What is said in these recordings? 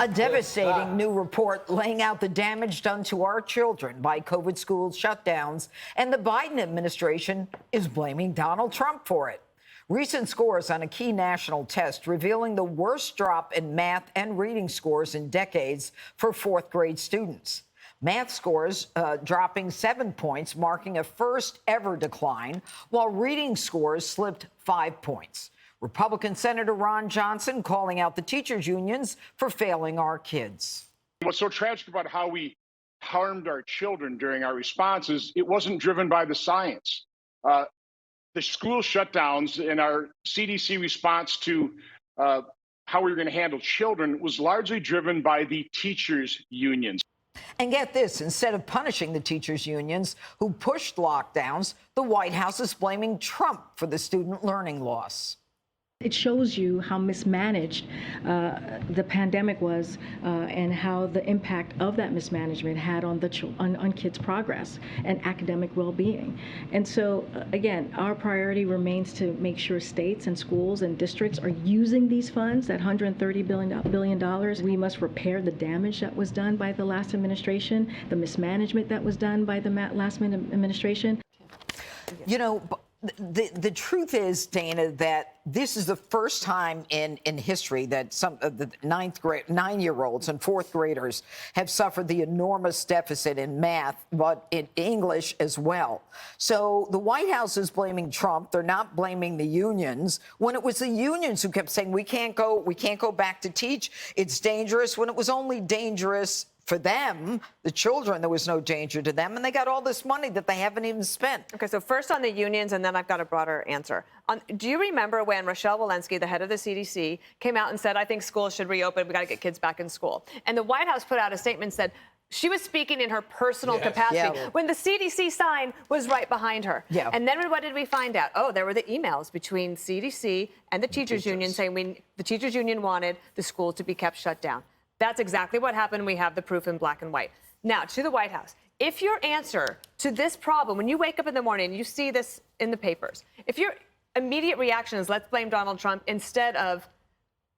A devastating new report laying out the damage done to our children by COVID school shutdowns, and the Biden administration is blaming Donald Trump for it. Recent scores on a key national test revealing the worst drop in math and reading scores in decades for fourth grade students. Math scores dropping 7 points, marking a first ever decline, while reading scores slipped 5 points. Republican Senator Ron Johnson calling out the teachers' unions for failing our kids. What's so tragic about how we harmed our children during our responses, it wasn't driven by the science. The school shutdowns and our CDC response to how we were going to handle children was largely driven by the teachers' unions. And get this, instead of punishing the teachers' unions who pushed lockdowns, the White House is blaming Trump for the student learning loss. It shows you how mismanaged the pandemic was and how the impact of that mismanagement had on on kids' progress and academic well-being. And so, again, our priority remains to make sure states and schools and districts are using these funds, that $130 billion. We must repair the damage that was done by the last administration, the mismanagement that was done by the last administration. You know, the truth is, Dana, that this is the first time in history that some of the 9-year-olds and fourth graders have suffered the enormous deficit in math, but in English as well. So the White House is blaming Trump. They're not blaming the unions, when it was the unions who kept saying we can't go back to teach. It's dangerous, when it was only dangerous for them, the children. There was no danger to them, and they got all this money that they haven't even spent. Okay, so first on the unions, and then I've got a broader answer. Do you remember when Rochelle Walensky, the head of the CDC, came out and said, I think schools should reopen, we got to get kids back in school? And the White House put out a statement and said, she was speaking in her personal capacity when the CDC sign was right behind her. And then what did we find out? Oh, there were the emails between CDC and the teachers union saying the teachers union wanted the school to be kept shut down. That's exactly what happened. We have the proof in black and white. Now, to the White House, if your answer to this problem, when you wake up in the morning and you see this in the papers, if your immediate reaction is let's blame Donald Trump instead of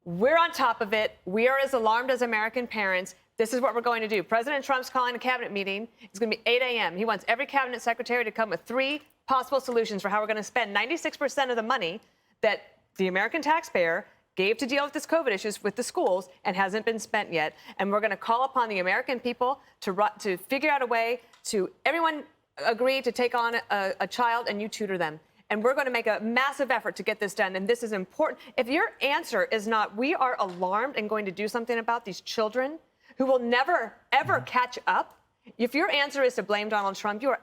we're on top of it, we are as alarmed as American parents, this is what we're going to do. President Trump's calling a cabinet meeting. It's going to be 8 a.m. He wants every cabinet secretary to come with 3 possible solutions for how we're going to spend 96% of the money that the American taxpayer gave to deal with this COVID issues with the schools and hasn't been spent yet. And we're going to call upon the American people to figure out a way to everyone agree to take on a child and you tutor them. And we're going to make a massive effort to get this done. And this is important. If your answer is not, we are alarmed and going to do something about these children who will never, ever catch up. If your answer is to blame Donald Trump, you are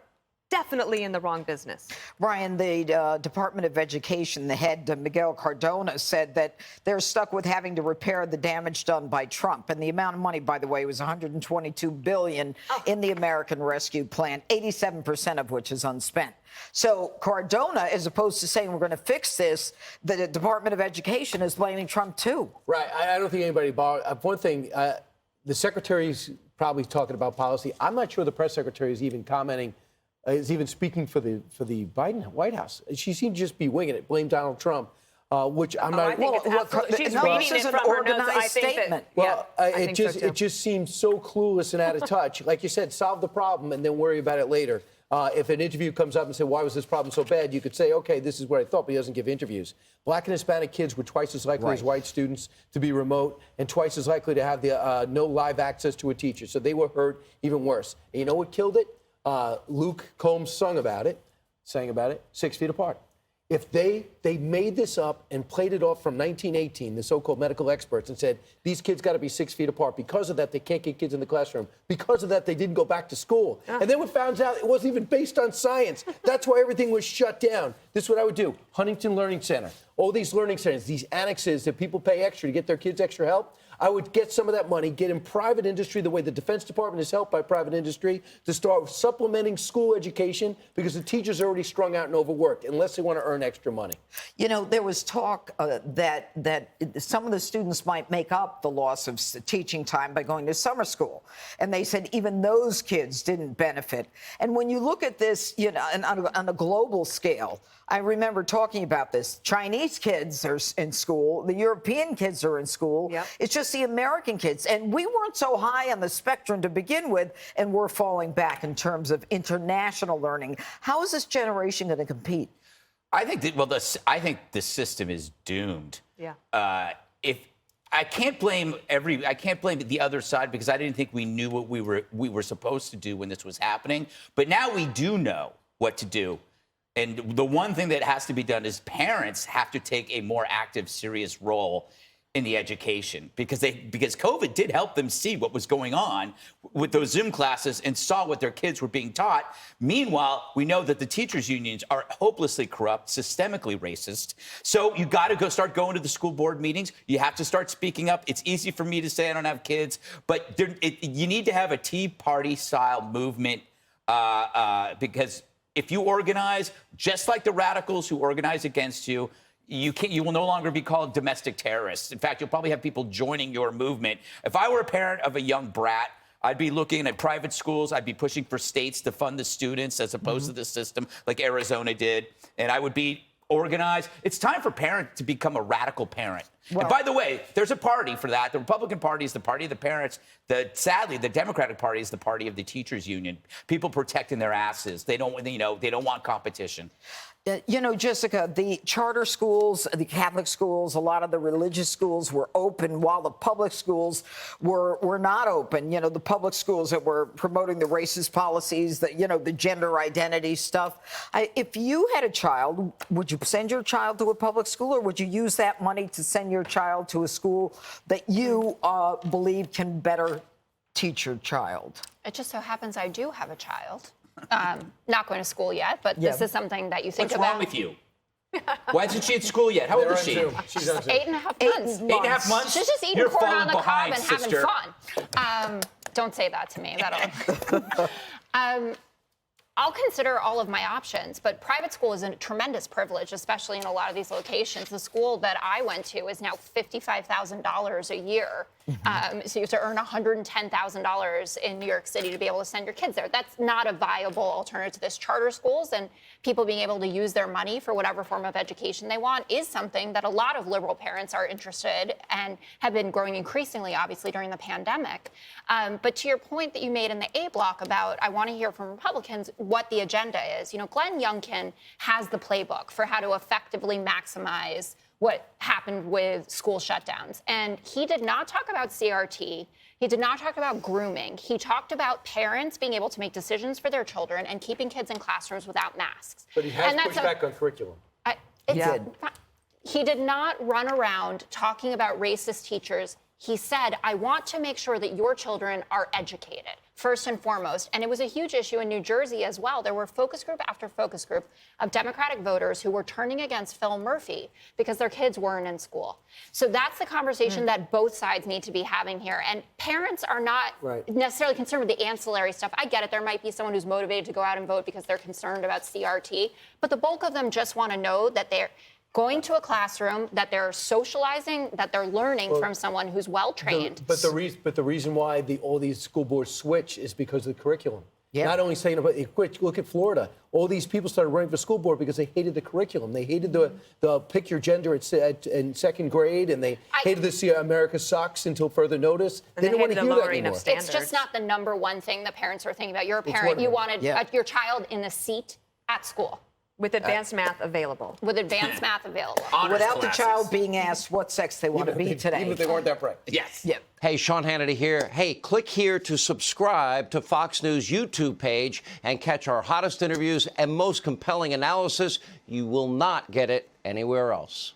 definitely in the wrong business. Brian, the Department of Education, the head, Miguel Cardona, said that they're stuck with having to repair the damage done by Trump. And the amount of money, by the way, was $122 billion in the American Rescue Plan, 87% of which is unspent. So Cardona, as opposed to saying we're going to fix this, the Department of Education is blaming Trump, too. Right. I don't think anybody one thing, the secretary's probably talking about policy. I'm not sure the press secretary is even commenting, is even speaking for the Biden White House. She seemed to just be winging it, blame Donald Trump, which I'm not. She's reading it from her notes. I think that, it just seems so clueless and out of touch. Like you said, solve the problem and then worry about it later. If an interview comes up and say, why was this problem so bad? You could say, okay, this is what I thought, but he doesn't give interviews. Black and Hispanic kids were twice as likely as white students to be remote and twice as likely to have the no live access to a teacher. So they were hurt even worse. And you know what killed it? Luke Combs sang about it, 6 feet apart. If they made this up and played it off from 1918, the so-called medical experts, and said, these kids got to be 6 feet apart. Because of that, they can't get kids in the classroom. Because of that, they didn't go back to school. And then we found out it wasn't even based on science. That's why everything was shut down. This is what I would do. Huntington Learning Center. All these learning centers, these annexes that people pay extra to get their kids extra help. I would get some of that money, get in private industry the way the Defense Department is helped by private industry to start supplementing school education because the teachers are already strung out and overworked unless they want to earn extra money. You know, there was talk that some of the students might make up the loss of teaching time by going to summer school. And they said even those kids didn't benefit. And when you look at this, you know, on a global scale, I remember talking about this. Chinese kids are in school. The European kids are in school. It's just just the American kids. And we weren't so high on the spectrum to begin with, and we're falling back in terms of international learning. How is this generation going to compete? I think I think the system is doomed. Yeah. If I can't blame the other side, because I didn't think we knew what we were supposed to do when this was happening. But now we do know what to do. And the one thing that has to be done is parents have to take a more active, serious role in the education, because COVID did help them see what was going on with those Zoom classes and saw what their kids were being taught. Meanwhile, we know that the teachers' unions are hopelessly corrupt, systemically racist. So you got to start going to the school board meetings. You have to start speaking up. It's easy for me to say I don't have kids, but you need to have a Tea Party style movement, because if you organize, just like the radicals who organize against you, you will no longer be called domestic terrorists. In fact, you'll probably have people joining your movement. If I were a parent of a young brat, I'd be looking at private schools. I'd be pushing for states to fund the students as opposed to the system like Arizona did. And I would be organized. It's time for parents to become a radical parent. Well, and by the way, there's a party for that. The Republican Party is the party of the parents. Sadly, the Democratic Party is the party of the teachers union. People protecting their asses. They don't want competition. You know, Jessica, the charter schools, the Catholic schools, a lot of the religious schools were open while the public schools were not open. You know, the public schools that were promoting the racist policies, the gender identity stuff. If you had a child, would you send your child to a public school, or would you use that money to send your child to a school that you believe can better teach your child? It just so happens I do have a child. Not going to school yet, but this is something that you think What's about. wrong with you? Why isn't she at school yet? How old is she? She's on Zoom. 8.5 months. 8.5 months? She's just eating You're corn falling on the behind, cob and sister. having fun. Don't say that to me. That'll. I'll consider all of my options, but private school is a tremendous privilege, especially in a lot of these locations. The school that I went to is now $55,000 a year. So you have to earn $110,000 in New York City to be able to send your kids there. That's not a viable alternative to this. Charter schools and people being able to use their money for whatever form of education they want is something that a lot of liberal parents are interested and have been growing increasingly, obviously, during the pandemic. But to your point that you made in the A block about, I want to hear from Republicans what the agenda is. You know, Glenn Youngkin has the playbook for how to effectively maximize what happened with school shutdowns. And he did not talk about CRT. He did not talk about grooming. He talked about parents being able to make decisions for their children and keeping kids in classrooms without masks. But he has pushed back on curriculum. He did not run around talking about racist teachers. He said, I want to make sure that your children are educated, first and foremost. And it was a huge issue in New Jersey as well. There were focus group after focus group of Democratic voters who were turning against Phil Murphy because their kids weren't in school. So that's the conversation that both sides need to be having here. And parents are not necessarily concerned with the ancillary stuff. I get it. There might be someone who's motivated to go out and vote because they're concerned about CRT. But the bulk of them just want to know that they're going to a classroom, that they're socializing, that they're learning from someone who's well-trained. But the reason why all these school boards switch is because of the curriculum. Yeah. Not only saying about look at Florida. All these people started running for school board because they hated the curriculum. They hated the pick your gender in second grade, and they hated to see America Sucks until further notice. They didn't want to hear that anymore. It's just not the number one thing that parents are thinking about. You're a parent. You wanted your child in the seat at school. With advanced math available. With advanced math available. Without the child being asked what sex they want to be today. Even if they weren't that bright. Yes. Yeah. Hey, Sean Hannity here. Hey, click here to subscribe to Fox News YouTube page and catch our hottest interviews and most compelling analysis. You will not get it anywhere else.